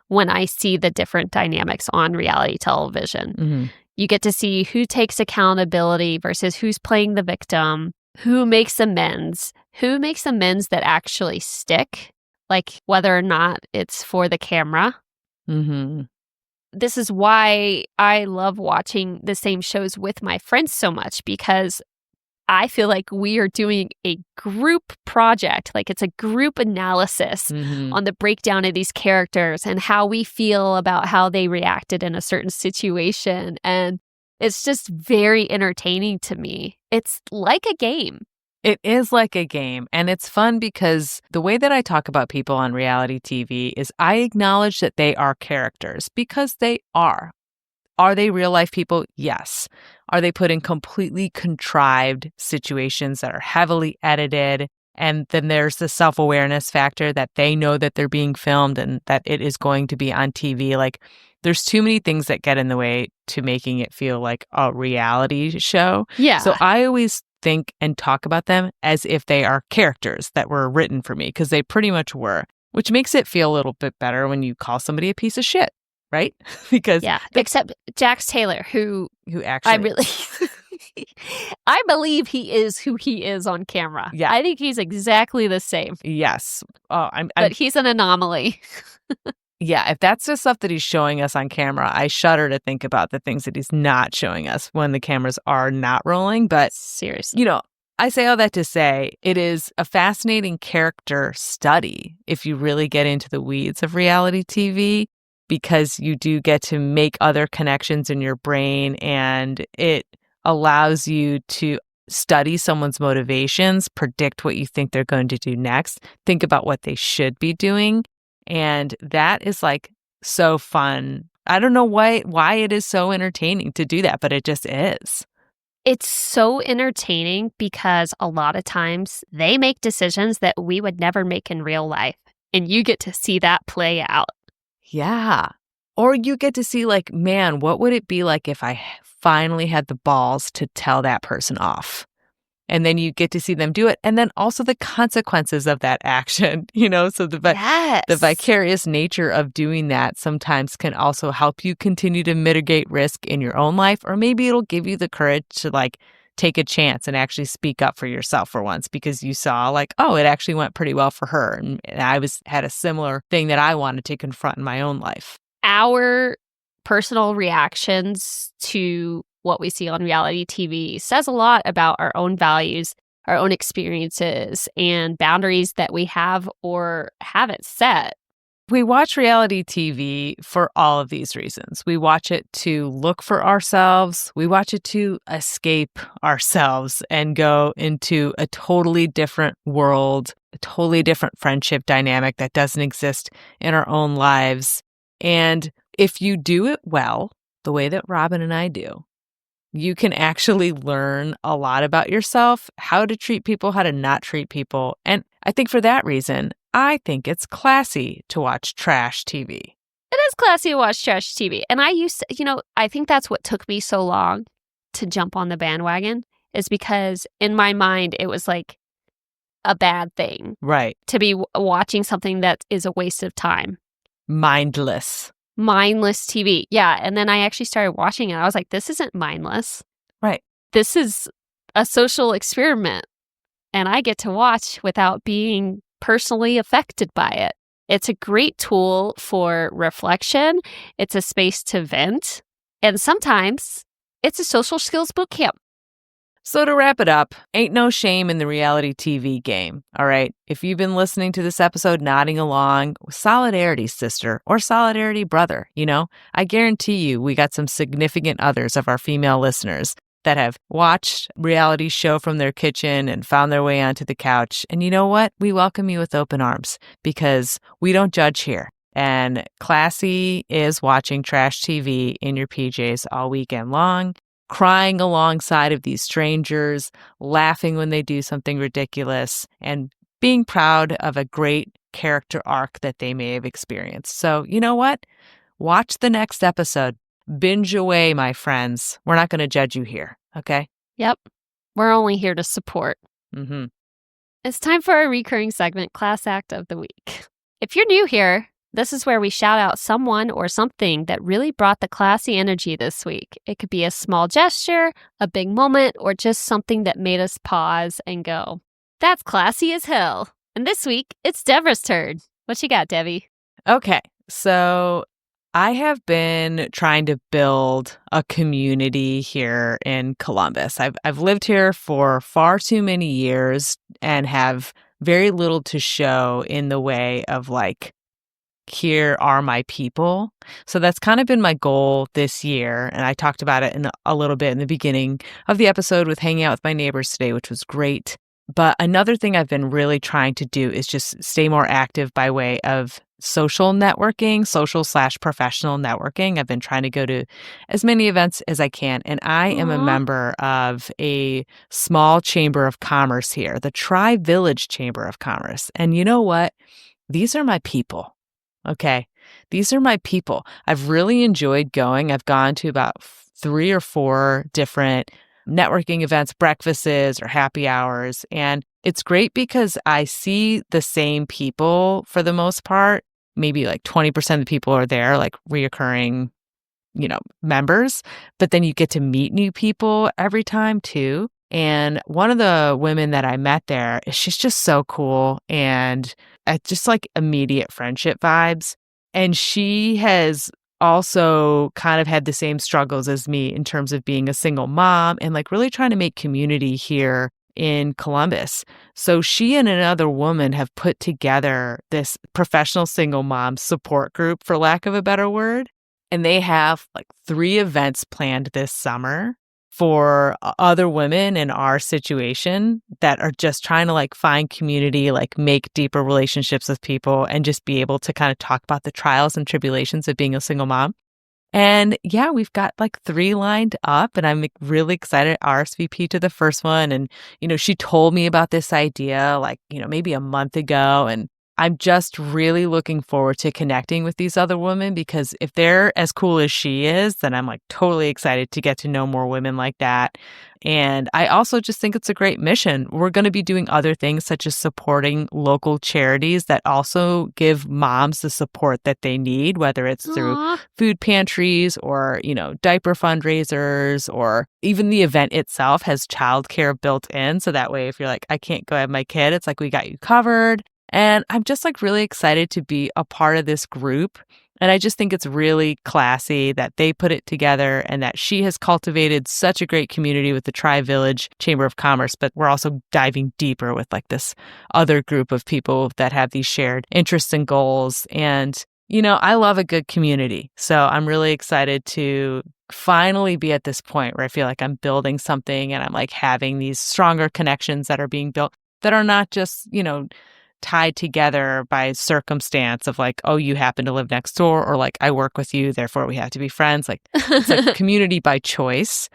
when I see the different dynamics on reality television. Mm-hmm. You get to see who takes accountability versus who's playing the victim, who makes amends that actually stick, like whether or not it's for the camera. Mm-hmm. This is why I love watching the same shows with my friends so much, because I feel like we are doing a group project, like it's a group analysis on the breakdown of these characters and how we feel about how they reacted in a certain situation. And it's just very entertaining to me. It's like a game. It is like a game, and it's fun because the way that I talk about people on reality TV is I acknowledge that they are characters, because they are. Are they real life people? Yes. Are they put in completely contrived situations that are heavily edited? And then there's the self-awareness factor that they know that they're being filmed and that it is going to be on TV. Like, there's too many things that get in the way to making it feel like a reality show. Yeah. So I always think and talk about them as if they are characters that were written for me, because they pretty much were, which makes it feel a little bit better when you call somebody a piece of shit. Right? Because except Jax Taylor, who actually I believe he is who he is on camera. Yeah, I think he's exactly the same. Yes, but he's an anomaly. Yeah, if that's the stuff that he's showing us on camera, I shudder to think about the things that he's not showing us when the cameras are not rolling. But seriously, I say all that to say it is a fascinating character study if you really get into the weeds of reality TV, because you do get to make other connections in your brain, and it allows you to study someone's motivations, predict what you think they're going to do next, think about what they should be doing. And that is like so fun. I don't know why it is so entertaining to do that, but it just is. It's so entertaining because a lot of times they make decisions that we would never make in real life, and you get to see that play out. Yeah. Or you get to see like, man, what would it be like if I finally had the balls to tell that person off? And then you get to see them do it. And then also the consequences of that action, so the vicarious nature of doing that sometimes can also help you continue to mitigate risk in your own life. Or maybe it'll give you the courage to like take a chance and actually speak up for yourself for once, because you saw like, oh, it actually went pretty well for her. And I had a similar thing that I wanted to confront in my own life. Our personal reactions to what we see on reality TV says a lot about our own values, our own experiences, and boundaries that we have or haven't set. We watch reality TV for all of these reasons. We watch it to look for ourselves. We watch it to escape ourselves and go into a totally different world, a totally different friendship dynamic that doesn't exist in our own lives. And if you do it well, the way that Robin and I do, you can actually learn a lot about yourself, how to treat people, how to not treat people. And I think for that reason, I think it's classy to watch trash TV. It is classy to watch trash TV. And I used to, I think that's what took me so long to jump on the bandwagon, is because in my mind, it was like a bad thing. Right. To be watching something that is a waste of time. Mindless TV. Yeah. And then I actually started watching it. I was like, this isn't mindless. Right. This is a social experiment. And I get to watch without being personally affected by it. It's a great tool for reflection. It's a space to vent. And sometimes it's a social skills boot camp. So to wrap it up, ain't no shame in the reality TV game, all right? If you've been listening to this episode nodding along, solidarity, sister, or solidarity, brother, I guarantee you we got some significant others of our female listeners that have watched reality show from their kitchen and found their way onto the couch. And you know what? We welcome you with open arms because we don't judge here. And classy is watching trash TV in your PJs all weekend long, crying alongside of these strangers, laughing when they do something ridiculous, and being proud of a great character arc that they may have experienced. So you know what? Watch the next episode. Binge away, my friends. We're not going to judge you here, okay? Yep. We're only here to support. Mm-hmm. It's time for our recurring segment, Class Act of the Week. If you're new here, this is where we shout out someone or something that really brought the classy energy this week. It could be a small gesture, a big moment, or just something that made us pause and go, that's classy as hell. And this week, it's Deborah's turn. What you got, Debbie? Okay, so I have been trying to build a community here in Columbus. I've lived here for far too many years and have very little to show in the way of here are my people. So that's kind of been my goal this year. And I talked about it in a little bit in the beginning of the episode with hanging out with my neighbors today, which was great. But another thing I've been really trying to do is just stay more active by way of social networking, social/professional networking. I've been trying to go to as many events as I can. And I am a member of a small chamber of commerce here, the Tri-Village Chamber of Commerce. And you know what? These are my people. Okay. These are my people. I've really enjoyed going. I've gone to about 3 or 4 different networking events, breakfasts or happy hours. And it's great because I see the same people for the most part. Maybe 20% of the people are there, reoccurring, members. But then you get to meet new people every time too. And one of the women that I met there, she's just so cool and just immediate friendship vibes. And she has also kind of had the same struggles as me in terms of being a single mom and really trying to make community here in Columbus. So she and another woman have put together this professional single mom support group, for lack of a better word. And they have 3 events planned this summer for other women in our situation that are just trying to find community, make deeper relationships with people and just be able to kind of talk about the trials and tribulations of being a single mom. And yeah, we've got 3 lined up and I'm really excited to RSVP to the first one. And, she told me about this idea maybe a month ago. And I'm just really looking forward to connecting with these other women because if they're as cool as she is, then I'm totally excited to get to know more women like that. And I also just think it's a great mission. We're going to be doing other things such as supporting local charities that also give moms the support that they need, whether it's through food pantries or, diaper fundraisers, or even the event itself has childcare built in. So that way, if you're I can't go have my kid, it's we got you covered. And I'm just really excited to be a part of this group. And I just think it's really classy that they put it together and that she has cultivated such a great community with the Tri-Village Chamber of Commerce. But we're also diving deeper with this other group of people that have these shared interests and goals. And, I love a good community. So I'm really excited to finally be at this point where I feel I'm building something and I'm having these stronger connections that are being built that are not just, tied together by circumstance of oh, you happen to live next door, or I work with you, therefore we have to be friends. It's community by choice.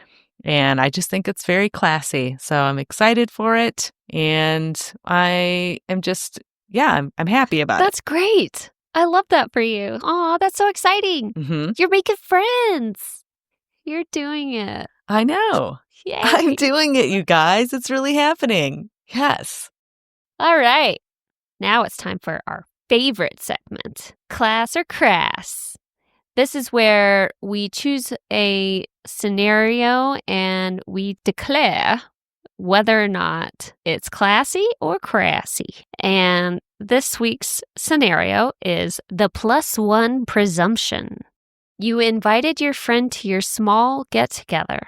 And I just think it's very classy. So I'm excited for it. And I am just yeah, I'm happy about That's great. I love that for you. Oh, that's so exciting. it. Mm-hmm. You're making friends. You're doing it. I know. Yay. I'm doing it, you guys. It's really happening. Yes. All right. Now it's time for our favorite segment, Class or Crass. This is where we choose a scenario and we declare whether or not it's classy or crassy. And this week's scenario is the +1 presumption. You invited your friend to your small get-together,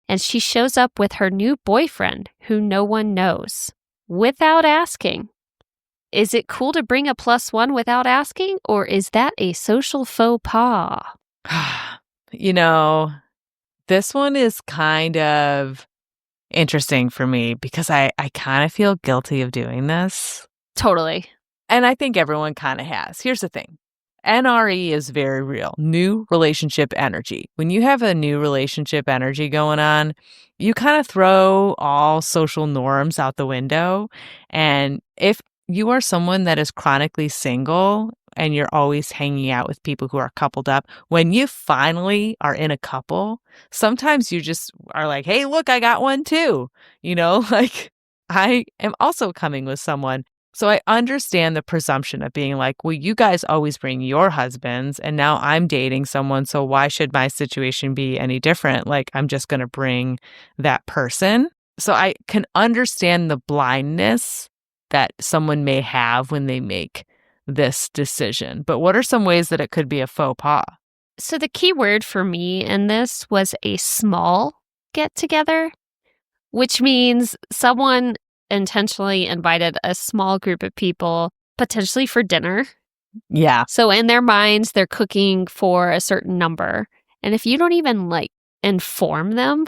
and she shows up with her new boyfriend who no one knows, without asking. Is it cool to bring a +1 without asking, or is that a social faux pas? You know, this one is kind of interesting for me because I kind of feel guilty of doing this. Totally. And I think everyone kind of has. Here's the thing. NRE is very real. New relationship energy. When you have a new relationship energy going on, you kind of throw all social norms out the window. And if you are someone that is chronically single and you're always hanging out with people who are coupled up, when you finally are in a couple, sometimes you just are like, hey, look, I got one too. Like I am also coming with someone. So I understand the presumption of being like, well, you guys always bring your husbands and now I'm dating someone. So why should my situation be any different? Like, I'm just going to bring that person. So I can understand the blindness that someone may have when they make this decision. But what are some ways that it could be a faux pas? So the key word for me in this was a small get together, which means someone intentionally invited a small group of people, potentially for dinner. Yeah. So in their minds, they're cooking for a certain number. And if you don't even inform them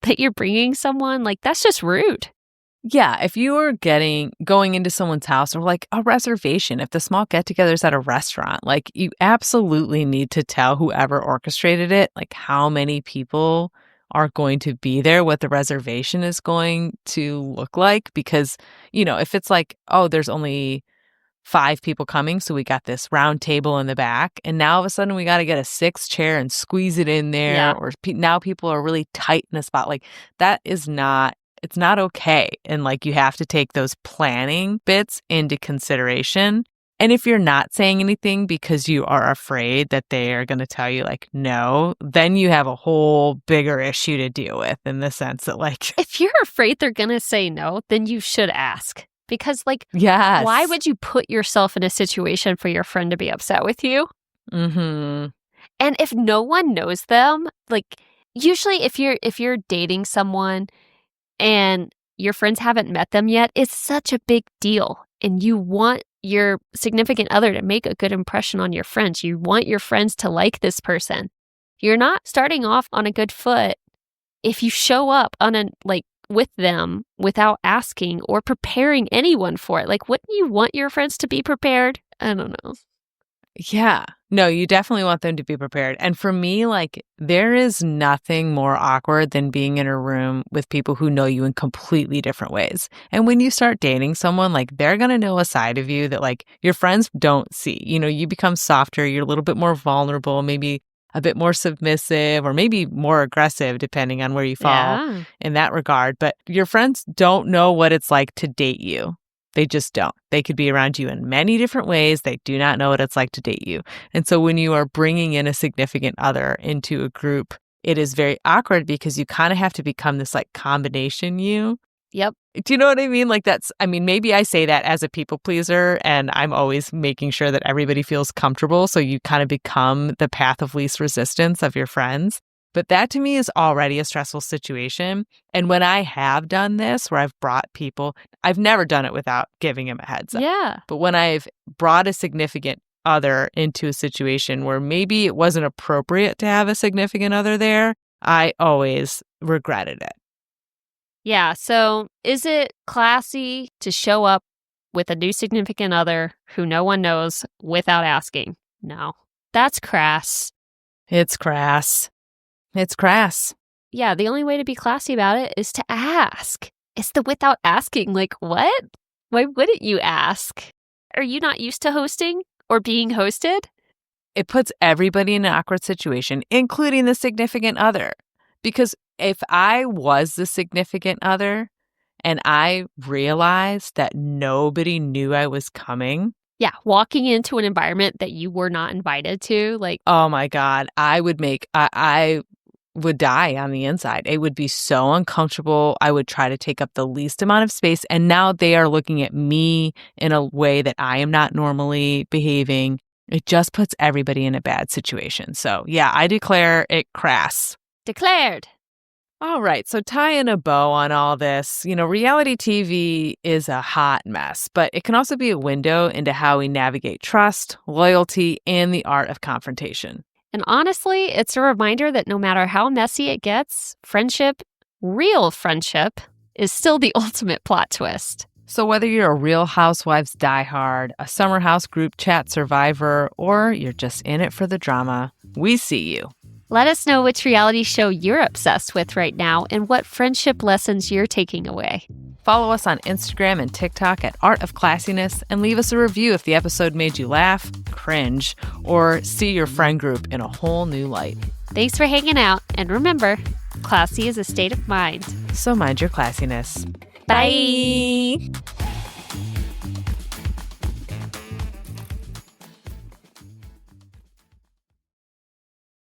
that you're bringing someone, that's just rude. Yeah, if you are going into someone's house or like a reservation, if the small get-together is at a restaurant, you absolutely need to tell whoever orchestrated it, how many people are going to be there, what the reservation is going to look like. Because, if it's there's only 5 people coming, so we got this round table in the back, and now all of a sudden we got to get a 6th chair and squeeze it in there, Yeah. or now people are really tight in a spot. That is not, it's not okay. And you have to take those planning bits into consideration. And if you're not saying anything because you are afraid that they are going to tell you no, then you have a whole bigger issue to deal with, in the sense that if you're afraid they're going to say no, then you should ask. Because yes. Why would you put yourself in a situation for your friend to be upset with you? Mm-hmm. And if no one knows them, usually if you're dating someone and your friends haven't met them yet, it's such a big deal. And you want your significant other to make a good impression on your friends. You want your friends to like this person. You're not starting off on a good foot if you show up with them without asking or preparing anyone for it. Wouldn't you want your friends to be prepared? I don't know. Yeah. No, you definitely want them to be prepared. And for me, there is nothing more awkward than being in a room with people who know you in completely different ways. And when you start dating someone, they're going to know a side of you that your friends don't see. You become softer, you're a little bit more vulnerable, maybe a bit more submissive, or maybe more aggressive, depending on where you fall in that regard. But your friends don't know what it's like to date you. They just don't. They could be around you in many different ways. They do not know what it's like to date you. And so when you are bringing in a significant other into a group, it is very awkward because you kind of have to become this combination you. Yep. Do you know what I mean? Maybe I say that as a people pleaser and I'm always making sure that everybody feels comfortable. So you kind of become the path of least resistance of your friends. But that to me is already a stressful situation. And when I have done this, where I've brought people, I've never done it without giving them a heads up. Yeah. But when I've brought a significant other into a situation where maybe it wasn't appropriate to have a significant other there, I always regretted it. Yeah. So is it classy to show up with a new significant other who no one knows without asking? No. That's crass. It's crass. It's crass. Yeah, the only way to be classy about it is to ask. It's the without asking. What? Why wouldn't you ask? Are you not used to hosting or being hosted? It puts everybody in an awkward situation, including the significant other. Because if I was the significant other and I realized that nobody knew I was coming, Yeah, walking into an environment that you were not invited to, like, oh my God, I would die on the inside. It would be so uncomfortable. I would try to take up the least amount of space. And now they are looking at me in a way that I am not normally behaving. It just puts everybody in a bad situation. So yeah, I declare it crass. declared. All right, so tie in a bow on all this. Reality TV is a hot mess, but it can also be a window into how we navigate trust, loyalty, and the art of confrontation. And honestly, it's a reminder that no matter how messy it gets, friendship, real friendship, is still the ultimate plot twist. So whether you're a Real Housewives diehard, a Summer House group chat survivor, or you're just in it for the drama, we see you. Let us know which reality show you're obsessed with right now and what friendship lessons you're taking away. Follow us on Instagram and TikTok at Art of Classiness and leave us a review if the episode made you laugh, cringe, or see your friend group in a whole new light. Thanks for hanging out, and remember, classy is a state of mind. So mind your classiness. Bye.